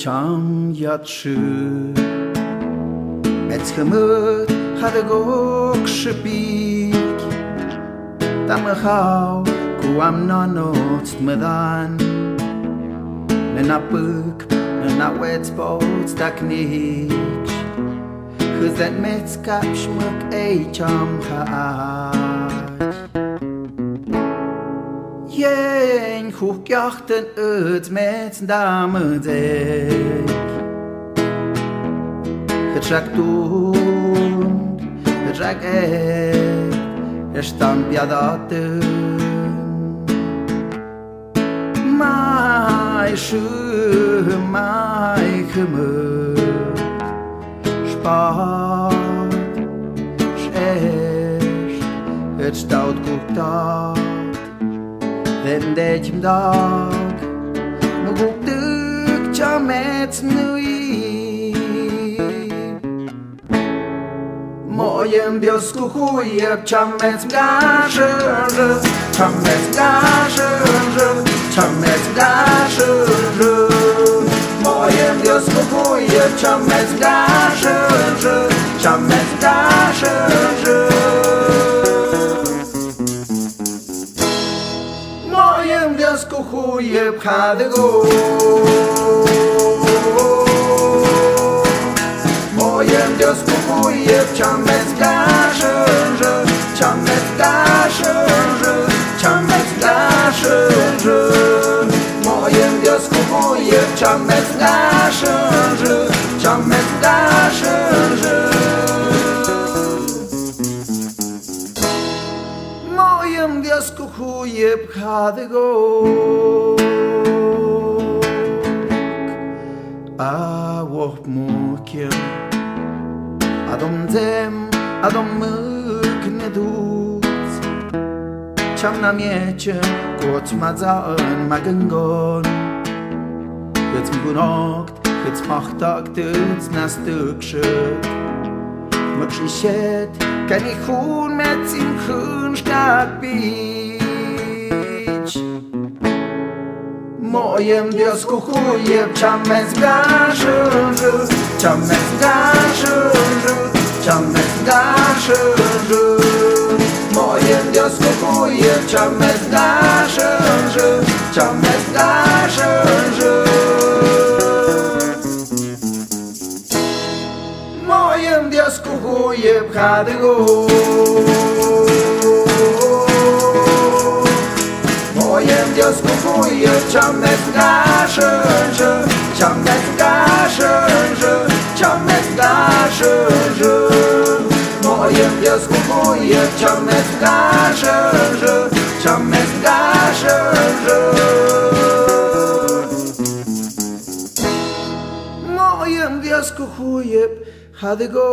cham yatşı Met gemut had ik ook schepik Dat me gauw kwam na nooit me dan Na puk, na wetspots dat niks Gezet met kapschmuk ei cham haat Jen hoekjachten uit met damedek Getrakt toen, getrakt stamp jadaten Mai schö, mai gemut Spaat, schäsch, het stout koektaat Den dejem dag, me goeduk chamet nui. Mojem biosku chujeb chamet gażerze, chamet gażerze, chamet gażerze. Mojem biosku chujeb chamet gażerze, chamet gażerze. Mojem wiosku chujeb chadego Mojem wiosku chujeb chamet gażerze Chamet gażerze, chamet gażerze Mojem wiosku chujeb chamet gażerze Chamet gażerze Mojem wiosku chujeb chadego A wop mukiem Adom zem, adom myk ne duc Cham na miecie, kot mazan magengon Jetzt mgunokt, jetzt machtag tüts na stückschöt Möglichkeit, kann ich hun met im Kunstag Beach Mojem wiosku chujeb chamet gażerze Chamet gażerze, chamet gażerze Mojem wiosku chujeb chamet gażerze Chamet gażerze Mojem wiosku chujeb chadego Mojem wiosku chujeb chamet gażerze Chamet gażerze, chamet gażerze Mojem wiosku chujeb chamet gażerze Chamet gażerze Mojem wiosku chujeb chadego